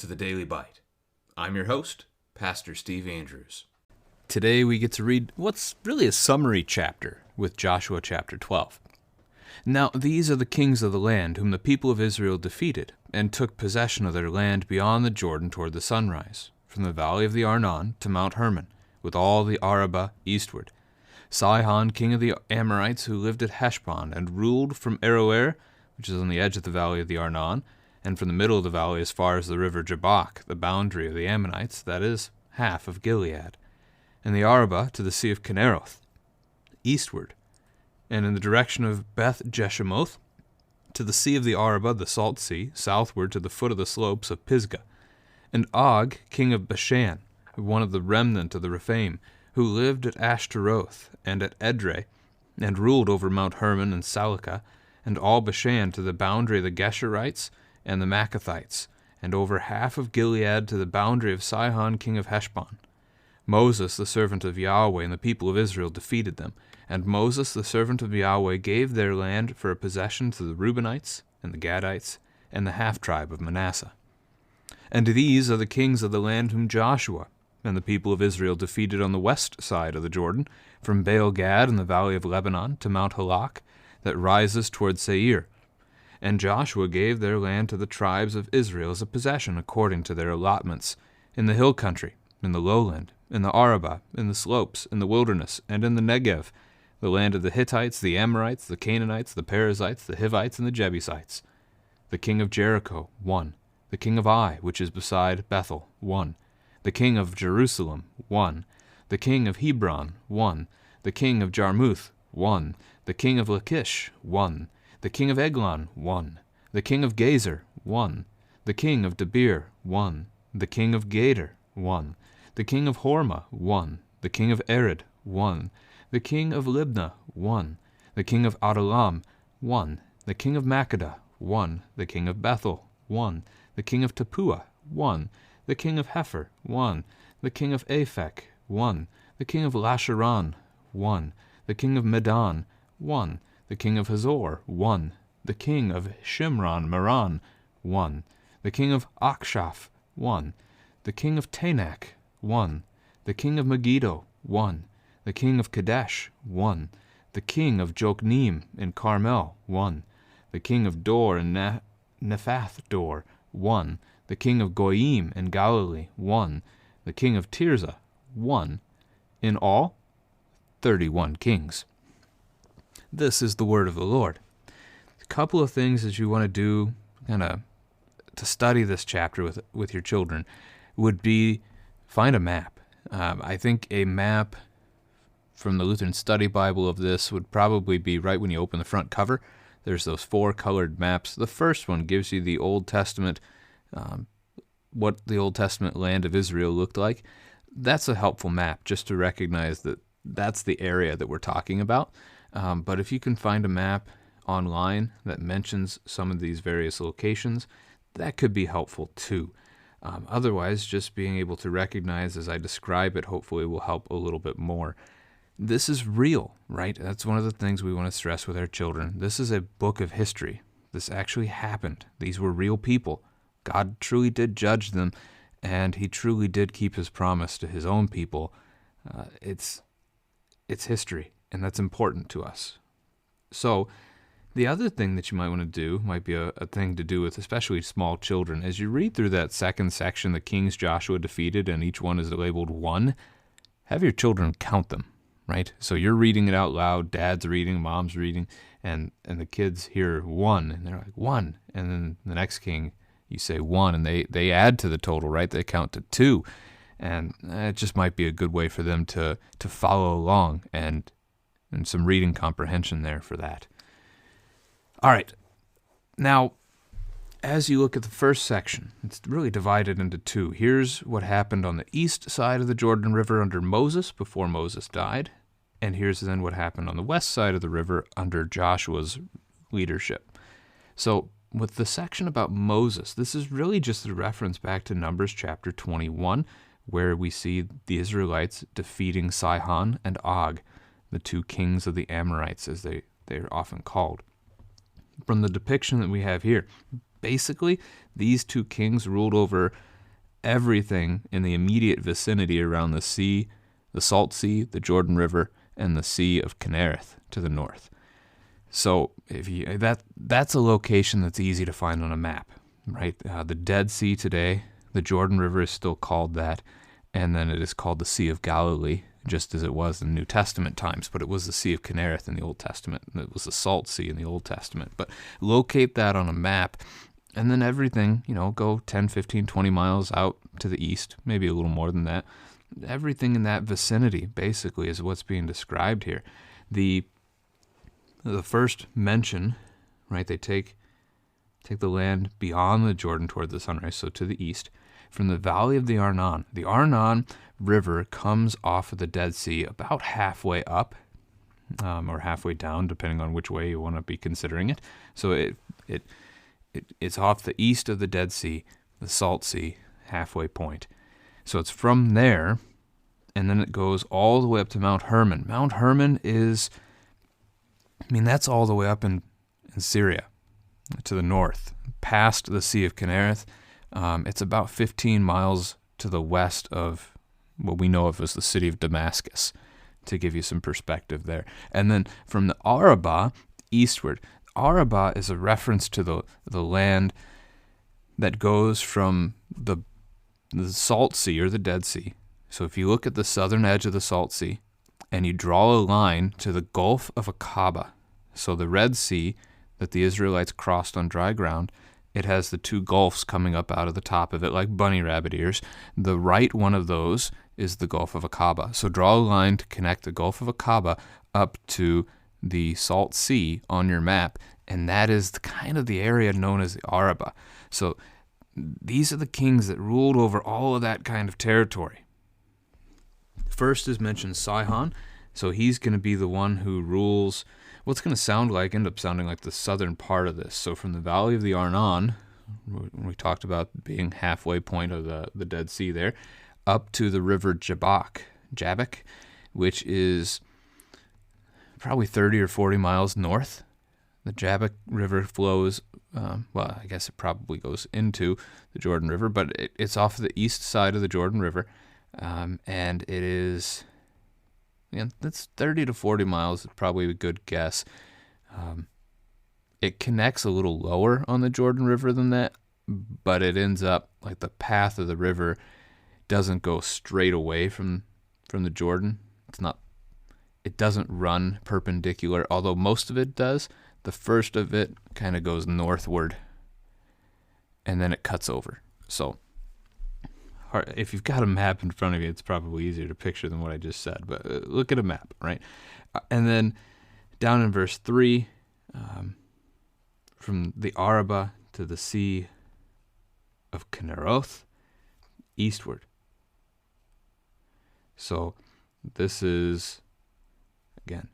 to the Daily Bite. I'm your host, Pastor Steve Andrews. Today we get to read what's really a summary chapter with Joshua chapter 12. Now these are the kings of the land whom the people of Israel defeated, and took possession of their land beyond the Jordan toward the sunrise, from the valley of the Arnon to Mount Hermon, with all the Arabah eastward. Sihon, king of the Amorites, who lived at Heshbon, and ruled from Aroer, which is on the edge of the valley of the Arnon, and from the middle of the valley as far as the river Jabbok, the boundary of the Ammonites, that is, half of Gilead, and the Arabah to the sea of Kinneroth, eastward, and in the direction of Beth Jeshimoth, to the sea of the Arabah, the salt sea, southward to the foot of the slopes of Pisgah, and Og, king of Bashan, one of the remnant of the Rephaim, who lived at Ashtaroth and at Edrei, and ruled over Mount Hermon and Salakah, and all Bashan to the boundary of the Geshurites and the Maccathites, and over half of Gilead to the boundary of Sihon king of Heshbon. Moses, the servant of Yahweh, and the people of Israel defeated them, and Moses, the servant of Yahweh, gave their land for a possession to the Reubenites, and the Gadites, and the half-tribe of Manasseh. And these are the kings of the land whom Joshua and the people of Israel defeated on the west side of the Jordan, from Baal-Gad in the valley of Lebanon to Mount Halak, that rises toward Seir. And Joshua gave their land to the tribes of Israel as a possession according to their allotments, in the hill country, in the lowland, in the Arabah, in the slopes, in the wilderness, and in the Negev, the land of the Hittites, the Amorites, the Canaanites, the Perizzites, the Hivites, and the Jebusites. The king of Jericho, 1. The king of Ai, which is beside Bethel, 1. The king of Jerusalem, 1. The king of Hebron, 1. The king of Jarmuth, 1. The king of Lachish, 1. The king of Eglon, 1. The king of Gezer, 1. The king of Debir, 1. The king of Gader, 1. The king of Hormah, 1. The king of Arad, 1. The king of Libnah, 1. The king of Adullam, 1. The king of Makkedah, 1. The king of Bethel, 1. The king of Tappuah, 1. The king of Hepher, 1. The king of Aphek, 1. The king of Lasharon, 1. The king of Medan, 1. The king of Hazor, 1. The king of Shimron Meron, 1. The king of Akshaph, 1. The king of Tanakh, 1. The king of Megiddo, 1. The king of Kadesh, 1. The king of Jokneam in Carmel, 1. The king of Dor and Nephath Dor, 1. The king of Goyim in Galilee, 1. The king of Tirzah, 1. In all, 31 kings. This is the word of the Lord. A couple of things that you want to do to study this chapter with your children would be find a map. I think a map from the Lutheran Study Bible of this would probably be right when you open the front cover. There's those 4 colored maps. The first one gives you the Old Testament, what the Old Testament land of Israel looked like. That's a helpful map just to recognize that that's the area that we're talking about. But if you can find a map online that mentions some of these various locations, that could be helpful too. Otherwise, just being able to recognize as I describe it hopefully will help a little bit more. This is real, right? That's one of the things we want to stress with our children. This is a book of history. This actually happened. These were real people. God truly did judge them, and he truly did keep his promise to his own people. It's history. And that's important to us. So the other thing that you might want to do, might be a thing to do with especially small children, as you read through that second section, the kings Joshua defeated, and each one is labeled 1, have your children count them, right? So you're reading it out loud, dad's reading, mom's reading, and the kids hear 1, and they're like, 1. And then the next king, you say 1, and they add to the total, right? They count to 2. And it just might be a good way for them to follow along and some reading comprehension there for that. All right. Now, as you look at the first section, it's really divided into 2. Here's what happened on the east side of the Jordan River under Moses before Moses died, and here's then what happened on the west side of the river under Joshua's leadership. So with the section about Moses, this is really just a reference back to Numbers chapter 21, where we see the Israelites defeating Sihon and Og, the 2 kings of the Amorites, as they're often called. From the depiction that we have here, basically, these 2 kings ruled over everything in the immediate vicinity around the sea, the Salt Sea, the Jordan River, and the Sea of Kinnereth to the north. So that's a location that's easy to find on a map, right? The Dead Sea today, the Jordan River is still called that, and then it is called the Sea of Galilee, just as it was in New Testament times, but it was the Sea of Kinnereth in the Old Testament, and it was the Salt Sea in the Old Testament. But locate that on a map, and then everything, go 10, 15, 20 miles out to the east, maybe a little more than that. Everything in that vicinity, basically, is what's being described here. The first mention, right, they take the land beyond the Jordan toward the sunrise, so to the east, from the valley of the Arnon. The Arnon River comes off of the Dead Sea about halfway up, or halfway down, depending on which way you want to be considering it. So it's off the east of the Dead Sea, the Salt Sea, halfway point. So it's from there, and then it goes all the way up to Mount Hermon. Mount Hermon is, that's all the way up in Syria, to the north, past the Sea of Kinnereth. It's about 15 miles to the west of what we know of as the city of Damascus, to give you some perspective there. And then from the Arabah eastward, Arabah is a reference to the land that goes from the Salt Sea or the Dead Sea. So if you look at the southern edge of the Salt Sea and you draw a line to the Gulf of Aqaba, so the Red Sea that the Israelites crossed on dry ground, it has the two gulfs coming up out of the top of it like bunny rabbit ears. The right one of those is the Gulf of Aqaba. So draw a line to connect the Gulf of Aqaba up to the Salt Sea on your map, and that is kind of the area known as the Arabah. So these are the kings that ruled over all of that kind of territory. First is mentioned Sihon, so he's going to be the one who rules what's going to end up sounding like the southern part of this. So from the valley of the Arnon, we talked about being halfway point of the Dead Sea there, up to the river Jabbok, which is probably 30 or 40 miles north. The Jabbok River flows, I guess it probably goes into the Jordan River, but it's off the east side of the Jordan River, and it is, that's 30 to 40 miles, probably a good guess. It connects a little lower on the Jordan River than that, but it ends up, like the path of the river doesn't go straight away from the Jordan. It doesn't run perpendicular, although most of it does. The first of it kind of goes northward, and then it cuts over. So if you've got a map in front of you, it's probably easier to picture than what I just said. But look at a map, right? And then down in verse 3, from the Arabah to the Sea of Kinneroth, eastward. So this is, again,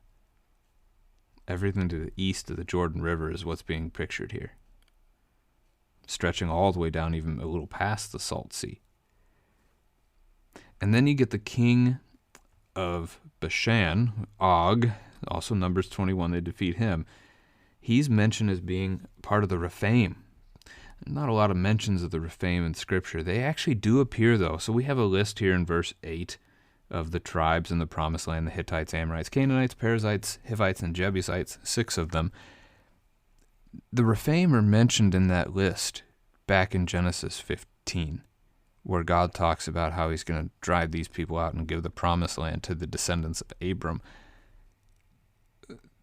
everything to the east of the Jordan River is what's being pictured here, stretching all the way down even a little past the Salt Sea. And then you get the king of Bashan, Og, also Numbers 21, they defeat him. He's mentioned as being part of the Rephaim. Not a lot of mentions of the Rephaim in Scripture. They actually do appear, though. So we have a list here in verse 8 of the tribes in the Promised Land, the Hittites, Amorites, Canaanites, Perizzites, Hivites, and Jebusites, 6 of them. The Rephaim are mentioned in that list back in Genesis 15, where God talks about how he's going to drive these people out and give the Promised Land to the descendants of Abram.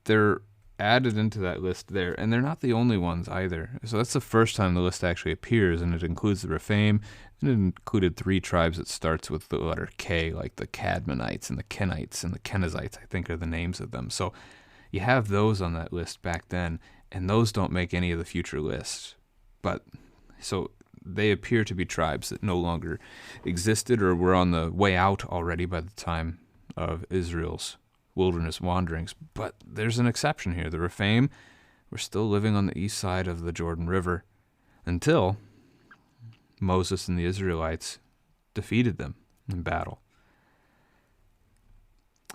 They're added into that list there, and they're not the only ones either. So that's the first time the list actually appears, and it includes the Rephaim, and it included 3 tribes that starts with the letter K, like the Cadmonites and the Kenites and the Kenizzites, I think are the names of them. So you have those on that list back then, and those don't make any of the future lists. But so they appear to be tribes that no longer existed or were on the way out already by the time of Israel's wilderness wanderings. But there's an exception here. The Rephaim were still living on the east side of the Jordan River until Moses and the Israelites defeated them in battle.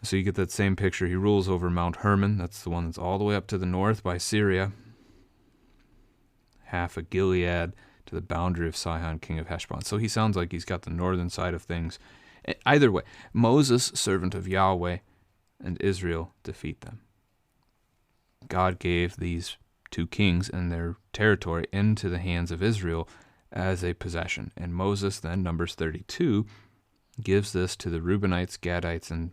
So you get that same picture. He rules over Mount Hermon. That's the one that's all the way up to the north by Syria. Half of Gilead to the boundary of Sihon, king of Heshbon. So he sounds like he's got the northern side of things. Either way, Moses, servant of Yahweh, and Israel defeat them. God gave these two kings and their territory into the hands of Israel as a possession. And Moses then, Numbers 32, gives this to the Reubenites, Gadites, and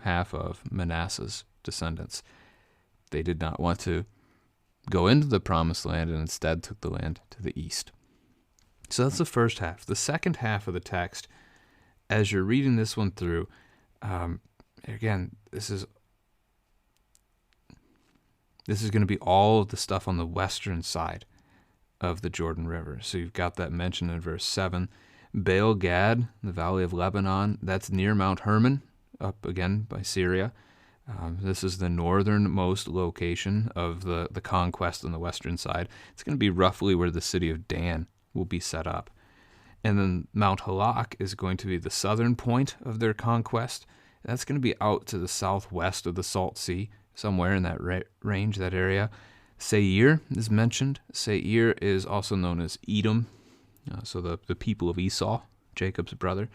half of Manasseh's descendants. They did not want to go into the promised land and instead took the land to the east. So that's the first half. The second half of the text, as you're reading this one through, again, this is going to be all of the stuff on the western side of the Jordan River. So you've got that mentioned in verse 7. Baal Gad, the valley of Lebanon, that's near Mount Hermon, up again by Syria. This is the northernmost location of the conquest on the western side. It's going to be roughly where the city of Dan will be set up. And then Mount Halak is going to be the southern point of their conquest. That's going to be out to the southwest of the Salt Sea, somewhere in that range, that area. Seir is mentioned. Seir is also known as Edom, so the people of Esau, Jacob's brother.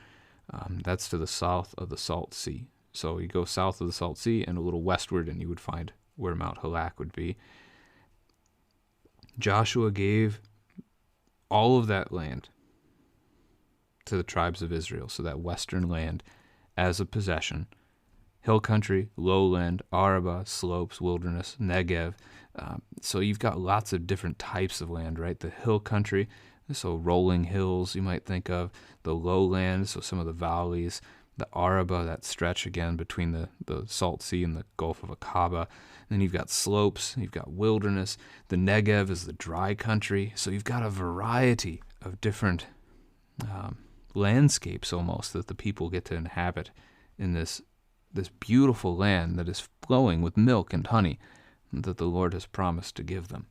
That's to the south of the Salt Sea. So you go south of the Salt Sea and a little westward, and you would find where Mount Halak would be. Joshua gave all of that land to the tribes of Israel, so that western land as a possession. Hill country, lowland, Arabah, slopes, wilderness, Negev. So you've got lots of different types of land, right? The hill country, so rolling hills you might think of. The lowland, so some of the valleys. The Arabah, that stretch again between the Salt Sea and the Gulf of Aqaba. Then you've got slopes, you've got wilderness. The Negev is the dry country. So you've got a variety of different landscapes almost that the people get to inhabit in this beautiful land that is flowing with milk and honey that the Lord has promised to give them.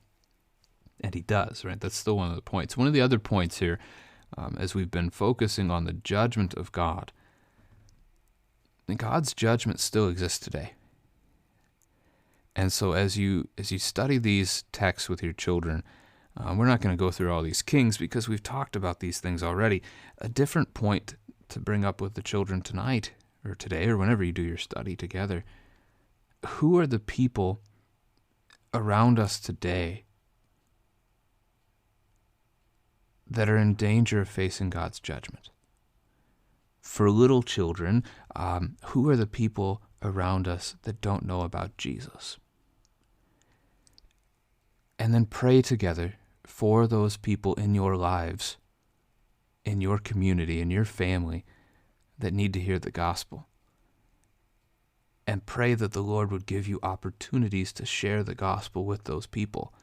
And he does, right? That's still one of the points. One of the other points here, as we've been focusing on the judgment of God, God's judgment still exists today. And so as you study these texts with your children, we're not going to go through all these kings because we've talked about these things already. A different point to bring up with the children tonight or today or whenever you do your study together, who are the people around us today that are in danger of facing God's judgment? For little children, who are the people around us that don't know about Jesus? And then pray together for those people in your lives, in your community, in your family, that need to hear the gospel. And pray that the Lord would give you opportunities to share the gospel with those people.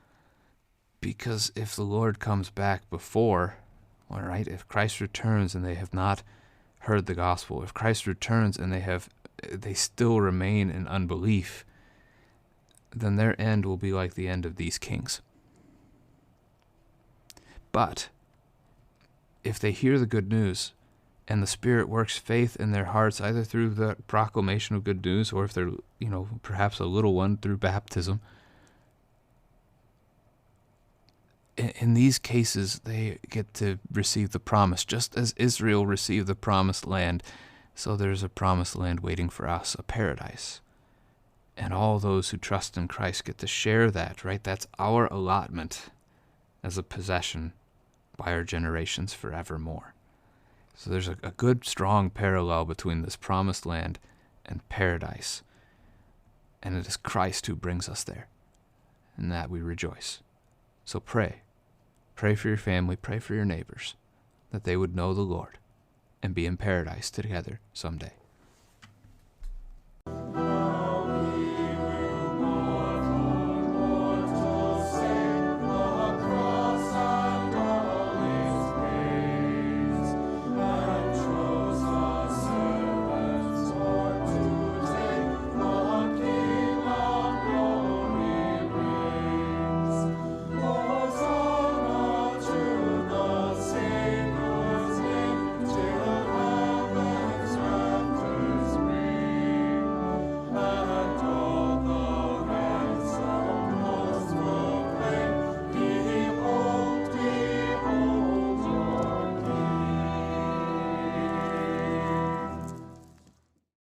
Because if the Lord comes back before, all right, if Christ returns and they have not heard the gospel, if Christ returns and they still remain in unbelief, then their end will be like the end of these kings. But if they hear the good news and the Spirit works faith in their hearts, either through the proclamation of good news or if they're, perhaps a little one through baptism, in these cases, they get to receive the promise, just as Israel received the promised land. So there's a promised land waiting for us, a paradise. And all those who trust in Christ get to share that, right? That's our allotment as a possession by our generations forevermore. So there's a good, strong parallel between this promised land and paradise. And it is Christ who brings us there. And that we rejoice. So pray. Pray for your family, pray for your neighbors, that they would know the Lord and be in paradise together someday.